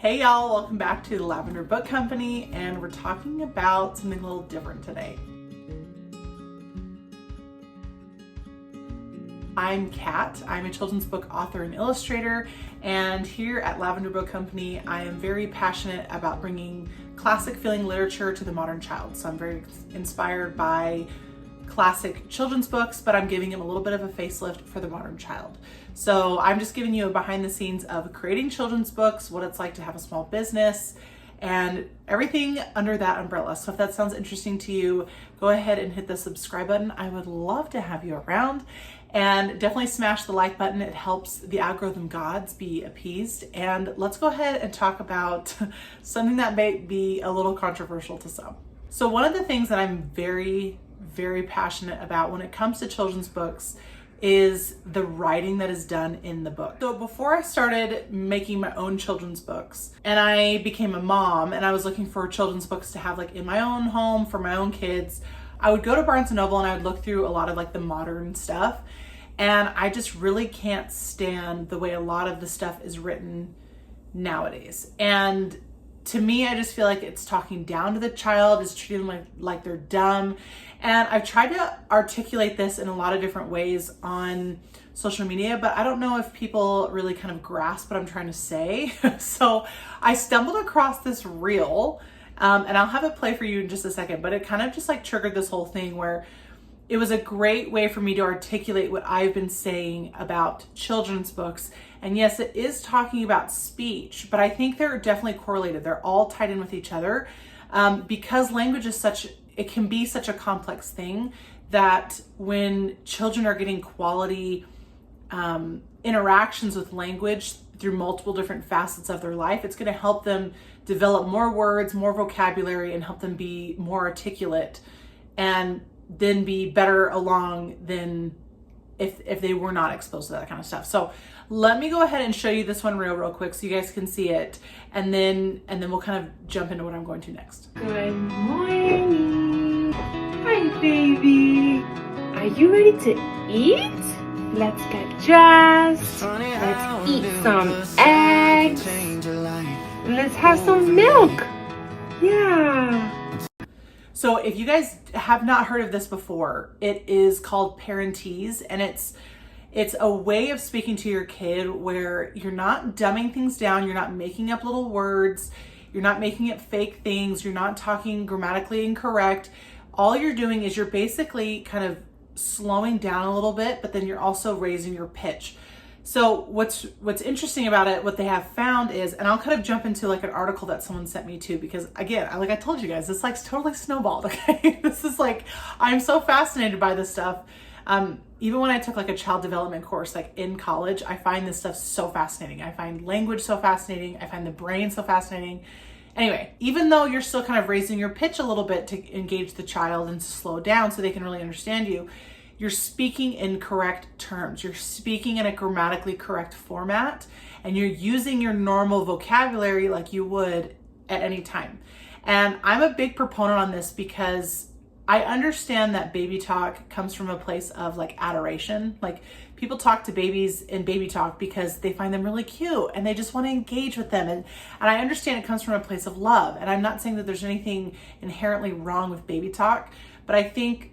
Hey y'all, welcome back to the Lavender Book Company, and we're talking about something a little different today. I'm Kat. I'm a children's book author and illustrator, and here at Lavender Book Company, I am very passionate about bringing classic feeling literature to the modern child. So I'm very inspired by classic children's books, but I'm giving them a little bit of a facelift for the modern child. So I'm just giving you a behind the scenes of creating children's books, what it's like to have a small business, and everything under that umbrella. So if that sounds interesting to you, go ahead and hit the subscribe button. I would love to have you around, and definitely smash the like button. It helps the algorithm gods be appeased. And let's go ahead and talk about something that may be a little controversial to some. So one of the things that I'm very passionate about when it comes to children's books is the writing that is done in the book. So before I started making my own children's books and I became a mom and I was looking for children's books to have like in my own home for my own kids, I would go to Barnes & Noble and I would look through a lot of like the modern stuff, and I just really can't stand the way a lot of the stuff is written nowadays. And to me, I just feel like it's talking down to the child, it's treating them like they're dumb. And I've tried to articulate this in a lot of different ways on social media, but I don't know if people really kind of grasp what I'm trying to say. So I stumbled across this reel, and I'll have it play for you in just a second, but it kind of just like triggered this whole thing where it was a great way for me to articulate what I've been saying about children's books. And yes, it is talking about speech, but I think they're definitely correlated. They're all tied in with each other, because language is it can be such a complex thing that when children are getting quality interactions with language through multiple different facets of their life, it's going to help them develop more words, more vocabulary, and help them be more articulate and then be better along than if they were not exposed to that kind of stuff. So let me go ahead and show you this one real quick so you guys can see it, and then we'll kind of jump into what I'm going to next. Good morning. Hi, baby. Are you ready to eat? Let's get dressed. Let's eat some eggs. Let's have some milk. Yeah. So if you guys have not heard of this before, it is called parentese, and it's a way of speaking to your kid where you're not dumbing things down, you're not making up little words, you're not making up fake things, you're not talking grammatically incorrect. All you're doing is you're basically kind of slowing down a little bit, but then you're also raising your pitch. So what's interesting about it, what they have found is, and I'll kind of jump into like an article that someone sent me too, because again, like I told you guys, this like totally snowballed, okay? This is like, I'm so fascinated by this stuff. Even when I took like a child development course, like in college, I find this stuff so fascinating. I find language so fascinating. I find the brain so fascinating. Anyway, even though you're still kind of raising your pitch a little bit to engage the child and to slow down so they can really understand you, you're speaking in correct terms. You're speaking in a grammatically correct format, and you're using your normal vocabulary like you would at any time. And I'm a big proponent on this because I understand that baby talk comes from a place of like adoration. Like people talk to babies in baby talk because they find them really cute and they just want to engage with them. And I understand it comes from a place of love. And I'm not saying that there's anything inherently wrong with baby talk, but I think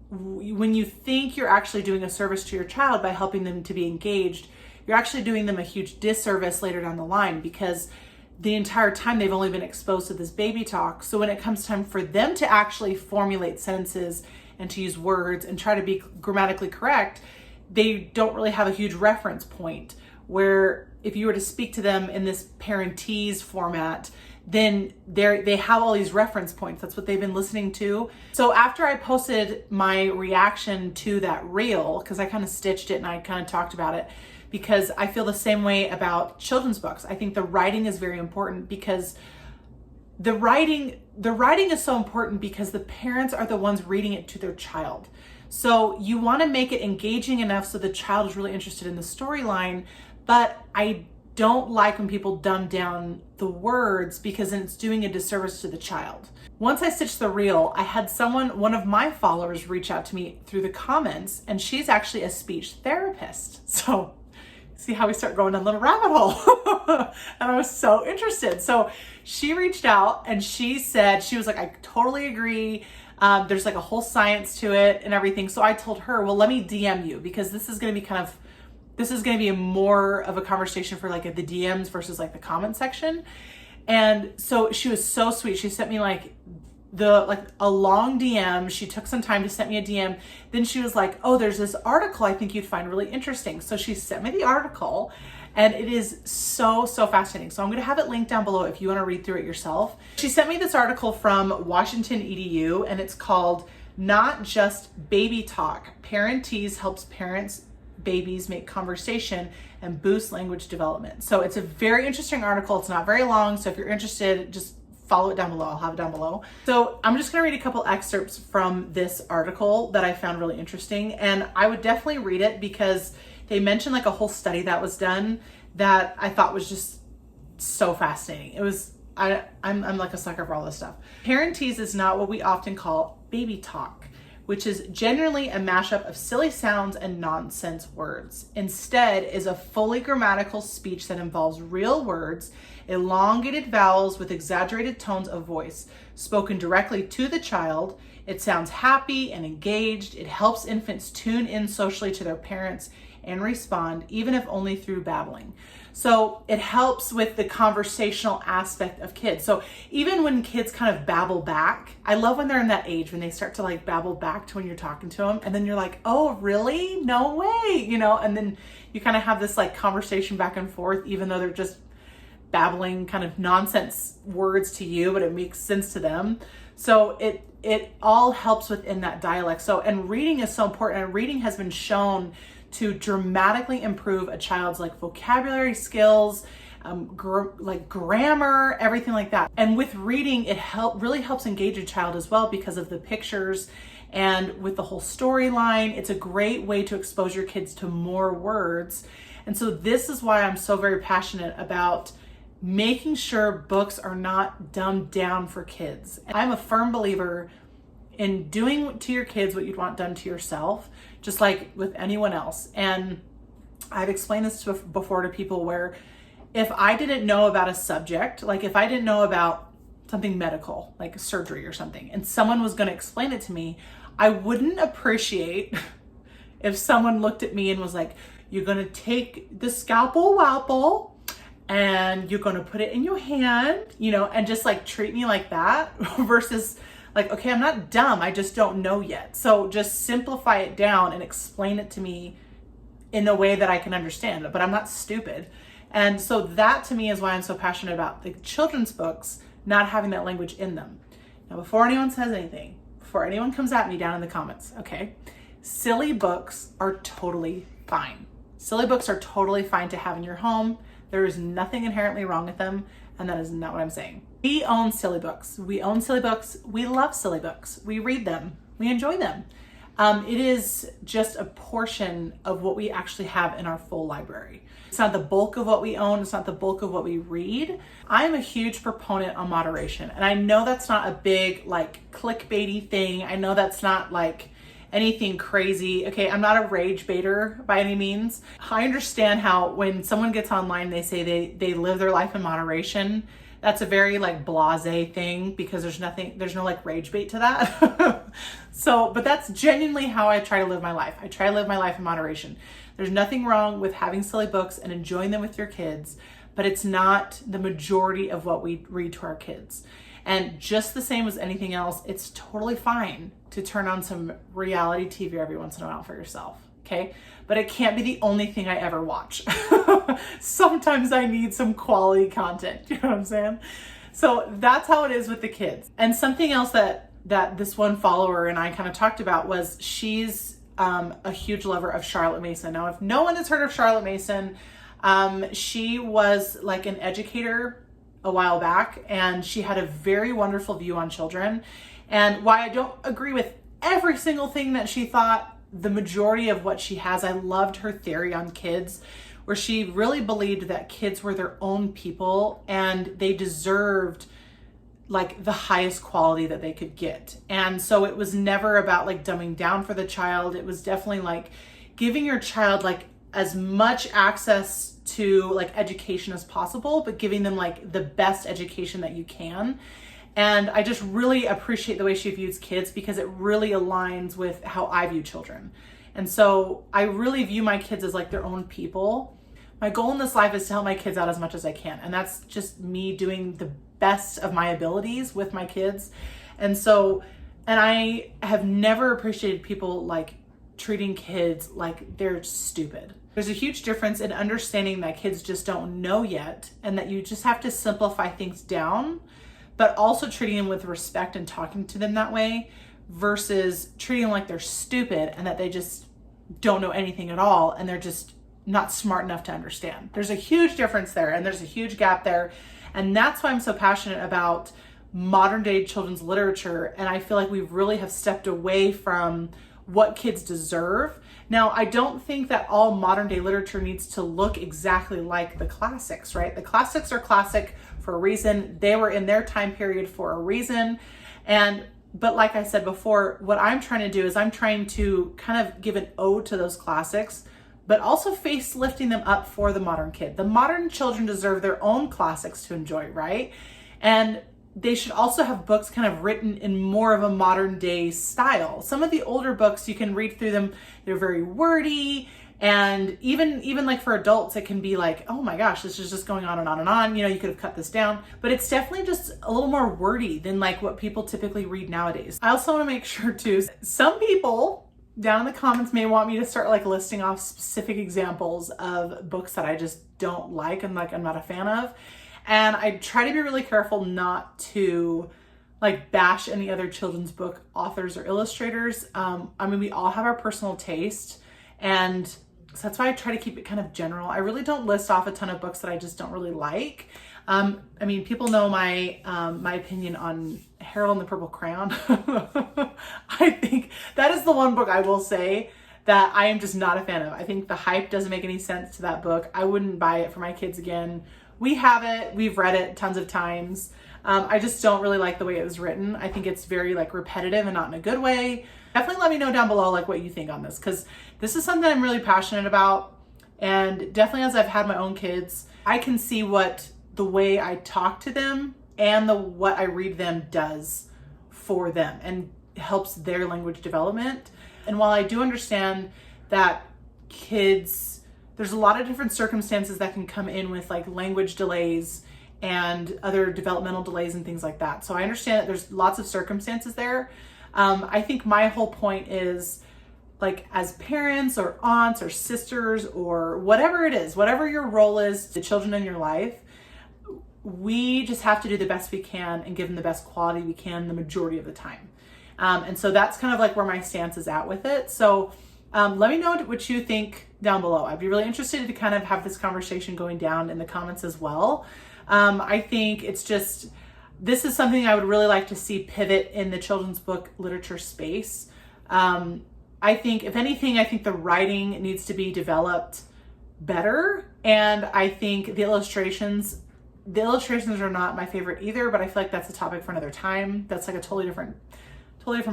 when you think you're actually doing a service to your child by helping them to be engaged, you're actually doing them a huge disservice later down the line, because the entire time they've only been exposed to this baby talk. So when it comes time for them to actually formulate sentences and to use words and try to be grammatically correct, they don't really have a huge reference point, where if you were to speak to them in this parentese format, then they have all these reference points. That's what they've been listening to. So after I posted my reaction to that reel, because I kind of stitched it and I kind of talked about it, because I feel the same way about children's books. I think the writing is very important, because the writing is so important because the parents are the ones reading it to their child. So you want to make it engaging enough so the child is really interested in the storyline, but I don't like when people dumb down the words, because then it's doing a disservice to the child. Once I stitched the reel, I had one of my followers reach out to me through the comments, and she's actually a speech therapist. So See how we start going down a little rabbit hole. And I was so interested. So she reached out and she said, she was like, I totally agree. There's like a whole science to it and everything. So I told her, well, let me DM you, because this is going to be more of a conversation for like the DMs versus like the comment section. And so she was so sweet. She sent me like a long DM. She took some time to send me a DM. Then she was like, oh, there's this article I think you'd find really interesting. So she sent me the article, and it is so fascinating. So I'm going to have it linked down below if you want to read through it yourself. She sent me this article from Washington EDU, and it's called Not Just Baby Talk. Parentese helps babies make conversation and boost language development. So it's a very interesting article. It's not very long. So if you're interested, just follow it down below. I'll have it down below. So I'm just going to read a couple excerpts from this article that I found really interesting. And I would definitely read it because they mentioned like a whole study that was done that I thought was just so fascinating. It was, I'm like a sucker for all this stuff. Parentese is not what we often call baby talk, which is generally a mashup of silly sounds and nonsense words. Instead is a fully grammatical speech that involves real words, elongated vowels with exaggerated tones of voice, spoken directly to the child. It sounds happy and engaged. It helps infants tune in socially to their parents and respond, even if only through babbling. So it helps with the conversational aspect of kids. So even when kids kind of babble back, I love when they're in that age, when they start to like babble back to when you're talking to them. And then you're like, oh, really? No way. You know, and then you kind of have this like conversation back and forth, even though they're just babbling kind of nonsense words to you, but it makes sense to them. So it all helps within that dialect. So, and reading is so important. And reading has been shown to dramatically improve a child's like vocabulary skills, like grammar, everything like that. And with reading, it really helps engage a child as well because of the pictures and with the whole storyline. It's a great way to expose your kids to more words. And so this is why I'm so very passionate about making sure books are not dumbed down for kids. I'm a firm believer in doing to your kids what you'd want done to yourself, just like with anyone else. And I've explained this before to people where if I didn't know about a subject, like if I didn't know about something medical, like surgery or something, and someone was going to explain it to me, I wouldn't appreciate if someone looked at me and was like, you're going to take the scalpel wapple and you're going to put it in your hand, you know, and just like treat me like that versus like, okay, I'm not dumb. I just don't know yet. So just simplify it down and explain it to me in a way that I can understand it, but I'm not stupid. And so that to me is why I'm so passionate about the children's books not having that language in them. Now, before anyone says anything, before anyone comes at me down in the comments, okay, silly books are totally fine. Silly books are totally fine to have in your home. There is nothing inherently wrong with them, and that is not what I'm saying. We own silly books. We own silly books. We love silly books. We read them. We enjoy them. It is just a portion of what we actually have in our full library. It's not the bulk of what we own. It's not the bulk of what we read. I'm a huge proponent on moderation, and I know that's not a big like clickbaity thing. I know that's not like anything crazy. Okay, I'm not a rage baiter by any means. I understand how when someone gets online, they say they live their life in moderation. That's a very like blasé thing because there's no like rage bait to that. So, but that's genuinely how I try to live my life. I try to live my life in moderation. There's nothing wrong with having silly books and enjoying them with your kids, but it's not the majority of what we read to our kids. And just the same as anything else, it's totally fine to turn on some reality TV every once in a while for yourself, okay? But it can't be the only thing I ever watch. Sometimes I need some quality content, you know what I'm saying? So that's how it is with the kids. And something else that this one follower and I kind of talked about was she's a huge lover of Charlotte Mason. Now, if no one has heard of Charlotte Mason, she was like an educator a while back, and she had a very wonderful view on children. And while I don't agree with every single thing that she thought, the majority of what she has, I loved her theory on kids, where she really believed that kids were their own people and they deserved like the highest quality that they could get. And so it was never about like dumbing down for the child. It was definitely like giving your child like as much access to like education as possible, but giving them like the best education that you can. And I just really appreciate the way she views kids because it really aligns with how I view children. And so I really view my kids as like their own people. My goal in this life is to help my kids out as much as I can. And that's just me doing the best of my abilities with my kids. And I have never appreciated people like treating kids like they're stupid. There's a huge difference in understanding that kids just don't know yet and that you just have to simplify things down, but also treating them with respect and talking to them that way versus treating them like they're stupid and that they just don't know anything at all and they're just not smart enough to understand. There's a huge difference there and there's a huge gap there. And that's why I'm so passionate about modern day children's literature. And I feel like we really have stepped away from what kids deserve. Now, I don't think that all modern day literature needs to look exactly like the classics, right? The classics are classic for a reason. They were in their time period for a reason. But like I said before, what I'm trying to do is I'm trying to kind of give an ode to those classics, but also facelifting them up for the modern kid. The modern children deserve their own classics to enjoy, right? And they should also have books kind of written in more of a modern day style. Some of the older books, you can read through them, they're very wordy, and even like for adults, it can be like, oh my gosh, this is just going on and on and on. You know, you could have cut this down, but it's definitely just a little more wordy than like what people typically read nowadays. I also want to make sure too, some people down in the comments may want me to start like listing off specific examples of books that I just don't like and like I'm not a fan of. And I try to be really careful not to like bash any other children's book authors or illustrators. I mean, we all have our personal taste, and so that's why I try to keep it kind of general. I really don't list off a ton of books that I just don't really like. I mean, people know my my opinion on Harold and the Purple Crayon. I think that is the one book I will say that I am just not a fan of. I think the hype doesn't make any sense to that book. I wouldn't buy it for my kids again. We have it, we've read it tons of times. I just don't really like the way it was written. I think it's very like repetitive and not in a good way. Definitely let me know down below like what you think on this, because this is something I'm really passionate about. And definitely as I've had my own kids, I can see what the way I talk to them and what I read them does for them and helps their language development. And while I do understand that kids, there's a lot of different circumstances that can come in with like language delays and other developmental delays and things like that. So I understand that there's lots of circumstances there. I think my whole point is like as parents or aunts or sisters or whatever it is, whatever your role is to children in your life, we just have to do the best we can and give them the best quality we can the majority of the time. And so that's kind of like where my stance is at with it. So let me know what you think down below. I'd be really interested to kind of have this conversation going down in the comments as well. I think it's just, this is something I would really like to see pivot in the children's book literature space. I think if anything, I think the writing needs to be developed better. And I think the illustrations are not my favorite either, but I feel like that's a topic for another time. That's like a totally different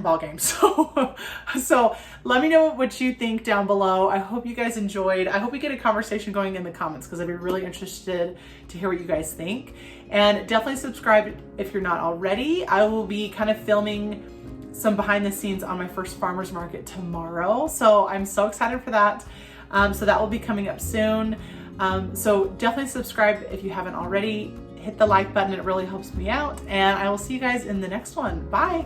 ball game. So let me know what you think down below. I hope you guys enjoyed. I hope we get a conversation going in the comments because I'd be really interested to hear what you guys think. And definitely subscribe if you're not already. I will be kind of filming some behind the scenes on my first farmer's market tomorrow. So I'm so excited for that. So that will be coming up soon. So definitely subscribe if you haven't already. Hit the like button. It really helps me out. And I will see you guys in the next one. Bye.